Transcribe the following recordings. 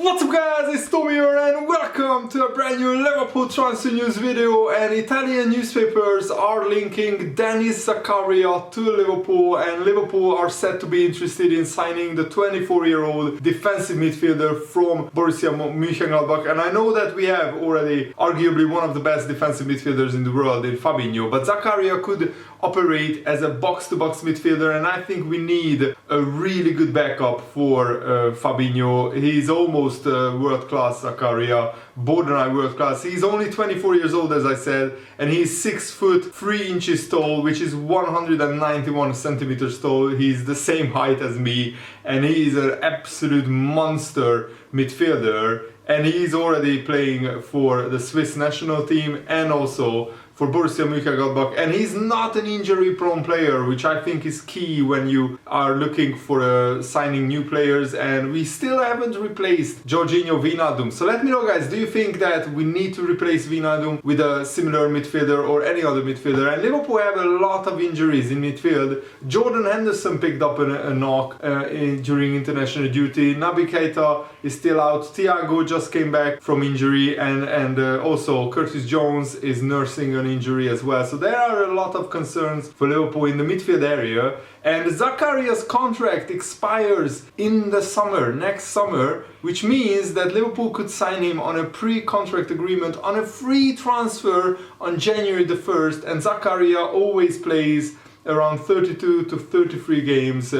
What's up guys, it's Tom here and welcome to a brand new Liverpool transfer news video. And Italian newspapers are linking Dennis Zakaria to Liverpool, and Liverpool are said to be interested in signing the 24-year-old defensive midfielder from Borussia Mönchengladbach. And I know that we have already arguably one of the best defensive midfielders in the world in Fabinho, but Zakaria could operate as a box-to-box midfielder, and I think we need a really good backup for Fabinho. He's almost world-class, Zakaria, borderline world-class. He's only 24 years old, as I said, and he's 6 foot 3 inches tall, which is 191 centimeters tall. He's the same height as me, and he is an absolute monster midfielder. And he's already playing for the Swiss national team and also for Borussia Mönchengladbach, and he's not an injury-prone player, which I think is key when you are looking for signing new players. And we still haven't replaced Jorginho Wijnaldum. So let me know, guys, do you think that we need to replace Wijnaldum with a similar midfielder or any other midfielder? And Liverpool have a lot of injuries in midfield. Jordan Henderson picked up a knock during international duty. Naby Keita is still out. Thiago just came back from injury, and also Curtis Jones is nursing an injury as well. So there are a lot of concerns for Liverpool in the midfield area. And Zakaria's contract expires in the summer, next summer, which means that Liverpool could sign him on a pre-contract agreement on a free transfer on January the 1st. And Zakaria always plays around 32 to 33 games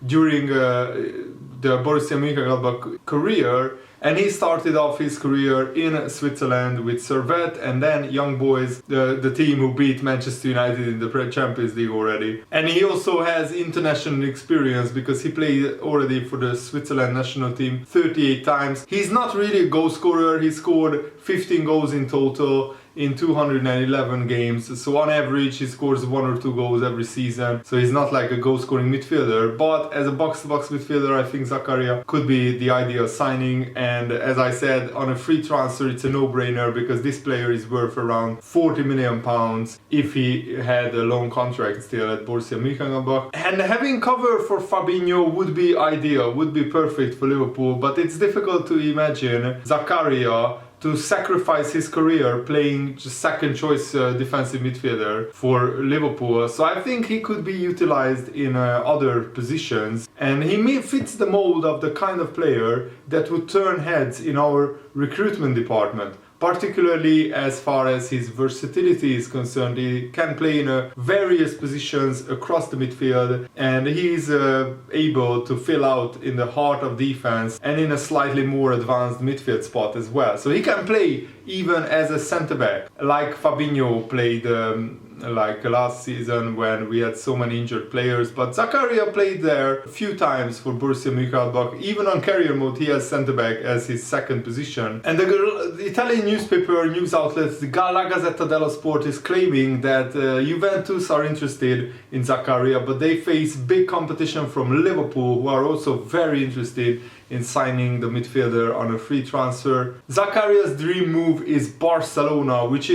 during the Borussia Mönchengladbach career. And he started off his career in Switzerland with Servette, and then Young Boys, the team who beat Manchester United in the Champions League already. And he also has international experience because he played already for the Switzerland national team 38 times. He's not really a goal scorer. He scored 15 goals in total in 211 games. So on average he scores 1 or 2 goals every season. So he's not like a goal scoring midfielder, but as a box-to-box midfielder I think Zakaria could be the ideal signing. And as I said, on a free transfer it's a no-brainer because this player is worth around £40 million if he had a long contract still at Borussia Mönchengladbach. And having cover for Fabinho would be ideal, would be perfect for Liverpool, but it's difficult to imagine Zakaria to sacrifice his career playing just second choice defensive midfielder for Liverpool. So I think he could be utilized in other positions, and he fits the mold of the kind of player that would turn heads in our recruitment department. Particularly as far as his versatility is concerned. He can play in various positions across the midfield, and he's able to fill out in the heart of defense and in a slightly more advanced midfield spot as well. So he can play even as a centre-back, like Fabinho played like last season when we had so many injured players. But Zakaria played there a few times for Borussia Mönchengladbach. Even on career mode he has centre-back as his second position. And the Italian newspaper news outlet La Gazzetta dello Sport is claiming that Juventus are interested in Zakaria, but they face big competition from Liverpool, who are also very interested in signing the midfielder on a free transfer. Zakaria's dream move is Barcelona, which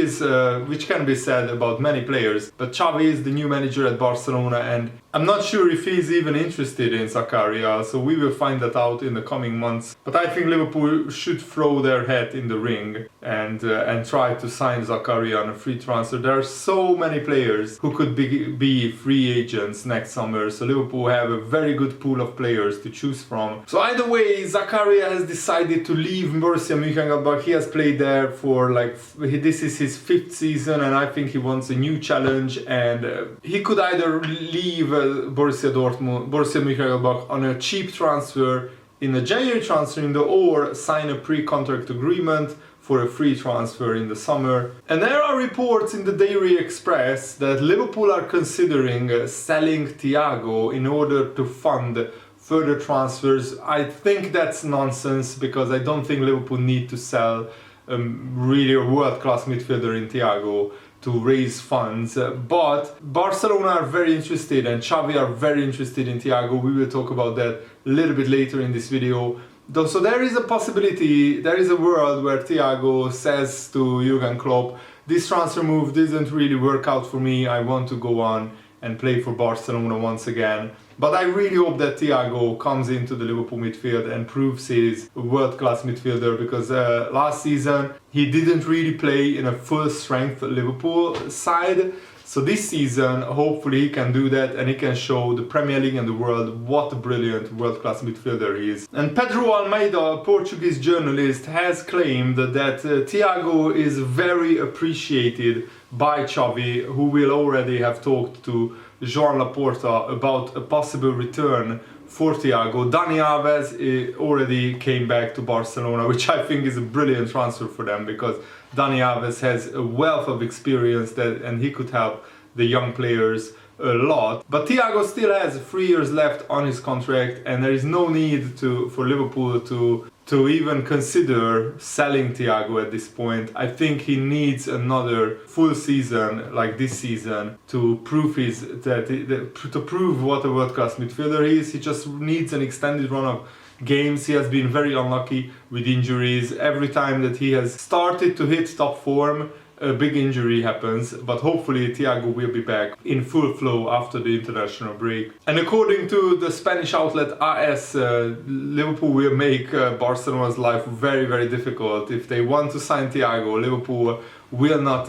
can be said about many players, but Xavi is the new manager at Barcelona, and I'm not sure if he's even interested in Zakaria, so we will find that out in the coming months. But I think Liverpool should throw their hat in the ring and try to sign Zakaria on a free transfer. There are so many players who could be free agents next summer, so Liverpool have a very good pool of players to choose from. So either way, Zakaria has decided to leave Borussia Mönchengladbach. He has played there for this is his 5th season, and I think he wants a new challenge. And he could either leave Borussia Mönchengladbach on a cheap transfer in a January transfer window, or sign a pre-contract agreement for a free transfer in the summer. And there are reports in the Daily Express that Liverpool are considering selling Thiago in order to fund further transfers. I think that's nonsense because I don't think Liverpool need to sell really a world-class midfielder in Thiago to raise funds, but Barcelona are very interested and Xavi are very interested in Thiago. We will talk about that a little bit later in this video. So there is a possibility, there is a world where Thiago says to Jurgen Klopp, this transfer move didn't really work out for me, I want to go on and play for Barcelona once again. But I really hope that Thiago comes into the Liverpool midfield and proves he's a world-class midfielder, because last season he didn't really play in a full-strength Liverpool side. So this season, hopefully he can do that and he can show the Premier League and the world what a brilliant world-class midfielder he is. And Pedro Almeida, a Portuguese journalist, has claimed that Thiago is very appreciated by Xavi, who will already have talked to Joan Laporta about a possible return for Thiago. Dani Alves already came back to Barcelona, which I think is a brilliant transfer for them, because Dani Alves has a wealth of experience and he could help the young players a lot. But Thiago still has 3 years left on his contract, and there is no need for Liverpool to even consider selling Thiago at this point. I think he needs another full season like this season to prove to prove what a world-class midfielder he is. He just needs an extended run of games. He has been very unlucky with injuries. Every time that he has started to hit top form, a big injury happens, but hopefully Thiago will be back in full flow after the international break. And according to the Spanish outlet AS, Liverpool will make Barcelona's life very, very difficult. If they want to sign Thiago, Liverpool will not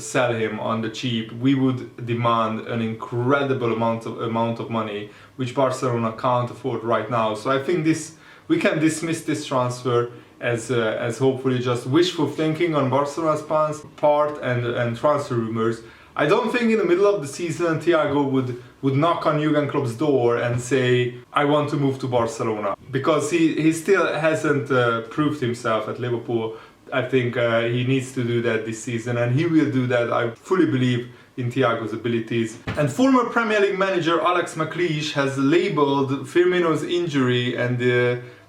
sell him on the cheap. We would demand an incredible amount of money, which Barcelona can't afford right now. So I think we can dismiss this transfer as hopefully just wishful thinking on Barcelona's part and transfer rumors. I don't think in the middle of the season Thiago would knock on Jurgen Klopp's door and say, I want to move to Barcelona, because he still hasn't proved himself at Liverpool. I think he needs to do that this season, and he will do that. I fully believe in Thiago's abilities. And former Premier League manager Alex McLeish has labelled Firmino's injury and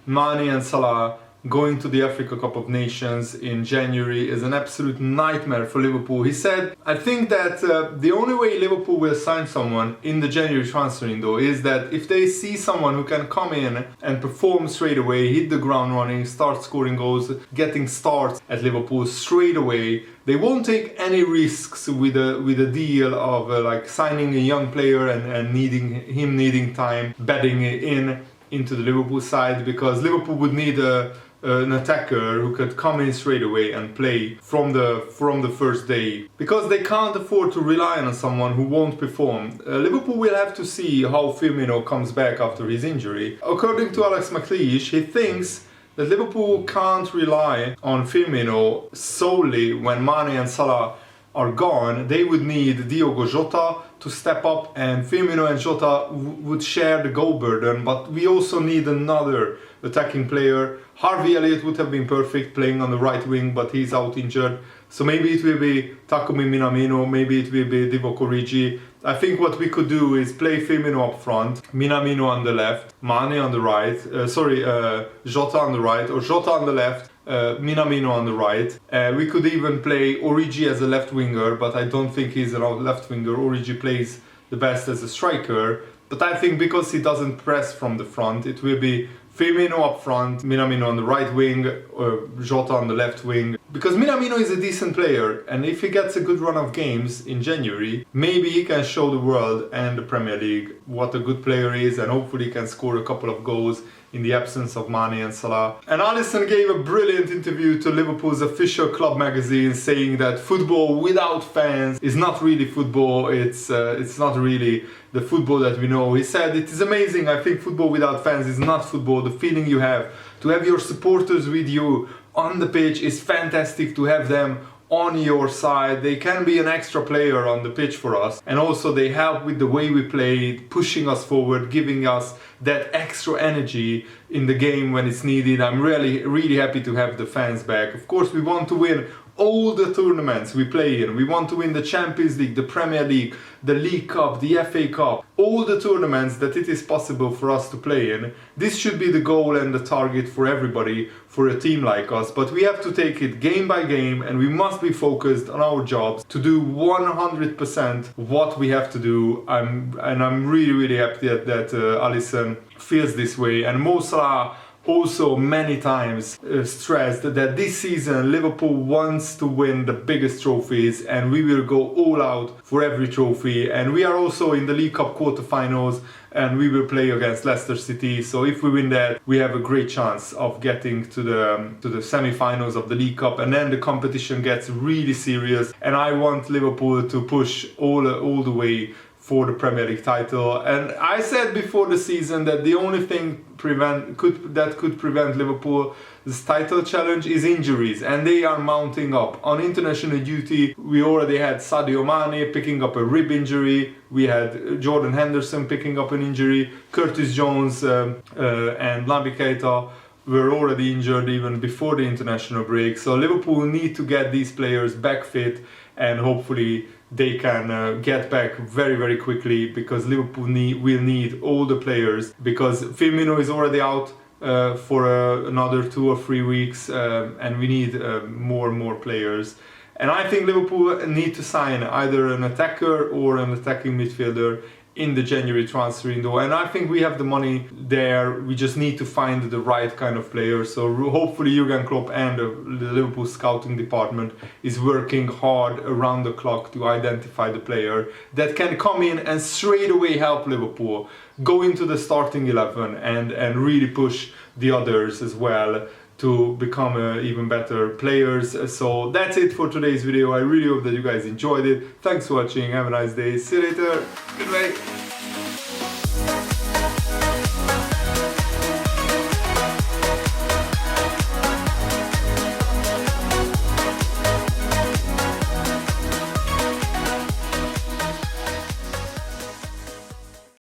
Mane and Salah going to the Africa Cup of Nations in January is an absolute nightmare for Liverpool. He said, I think that the only way Liverpool will sign someone in the January transfer window is that if they see someone who can come in and perform straight away, hit the ground running, start scoring goals, getting starts at Liverpool straight away. They won't take any risks with a deal of like signing a young player and needing time, betting into the Liverpool side, because Liverpool would need an attacker who could come in straight away and play from the first day, because they can't afford to rely on someone who won't perform. Liverpool will have to see how Firmino comes back after his injury. According to Alex McLeish, he thinks that Liverpool can't rely on Firmino solely when Mane and Salah are gone. They would need Diogo Jota to step up, and Firmino and Jota would share the goal burden, but we also need another attacking player. Harvey Elliott would have been perfect playing on the right wing, but he's out injured. So maybe it will be Takumi Minamino, maybe it will be Divock Origi. I think what we could do is play Firmino up front, Minamino on the left, Mane on the right, Jota on the right, or Jota on the left, Minamino on the right. We could even play Origi as a left winger, but I don't think he's a left winger. Origi plays the best as a striker, but I think because he doesn't press from the front, it will be Firmino up front, Minamino on the right wing, or Jota on the left wing. Because Minamino is a decent player, and if he gets a good run of games in January, maybe he can show the world and the Premier League what a good player is, and hopefully can score a couple of goals in the absence of Mane and Salah. And Alisson gave a brilliant interview to Liverpool's official club magazine, saying that football without fans is not really football. It's not really the football that we know. He said, it is amazing. I think football without fans is not football. The feeling you have to have your supporters with you on the pitch is fantastic, to have them on your side. They can be an extra player on the pitch for us, and also they help with the way we play, pushing us forward, giving us that extra energy in the game when it's needed. I'm really happy to have the fans back. Of course, we want to win all the tournaments we play in. We want to win the Champions League, the Premier League, the League Cup, the FA Cup, all the tournaments that it is possible for us to play in. This should be the goal and the target for everybody, for a team like us. But we have to take it game by game, and we must be focused on our jobs to do 100% what we have to do. I'm really happy that Alisson feels this way. And Mo Salah also many times stressed that this season Liverpool wants to win the biggest trophies, and we will go all out for every trophy. And we are also in the League Cup quarterfinals, and we will play against Leicester City. So if we win that, we have a great chance of getting to the semi-finals of the League Cup, and then the competition gets really serious. And I want Liverpool to push all the way for the Premier League title. And I said before the season that the only thing that could prevent Liverpool's title challenge is injuries, and they are mounting up. On international duty, we already had Sadio Mane picking up a rib injury, we had Jordan Henderson picking up an injury, Curtis Jones and Naby Keita were already injured even before the international break. So Liverpool need to get these players back fit, and hopefully they can get back very, very quickly, because Liverpool will need all the players, because Firmino is already out for another 2 or 3 weeks, and we need more and more players. And I think Liverpool need to sign either an attacker or an attacking midfielder in the January transfer window, and I think we have the money there. We just need to find the right kind of player. So hopefully Jurgen Klopp and the Liverpool scouting department is working hard around the clock to identify the player that can come in and straight away help Liverpool go into the starting 11 and really push the others as well to become even better players. So that's it for today's video. I really hope that you guys enjoyed it. Thanks for watching. Have a nice day. See you later. Goodbye.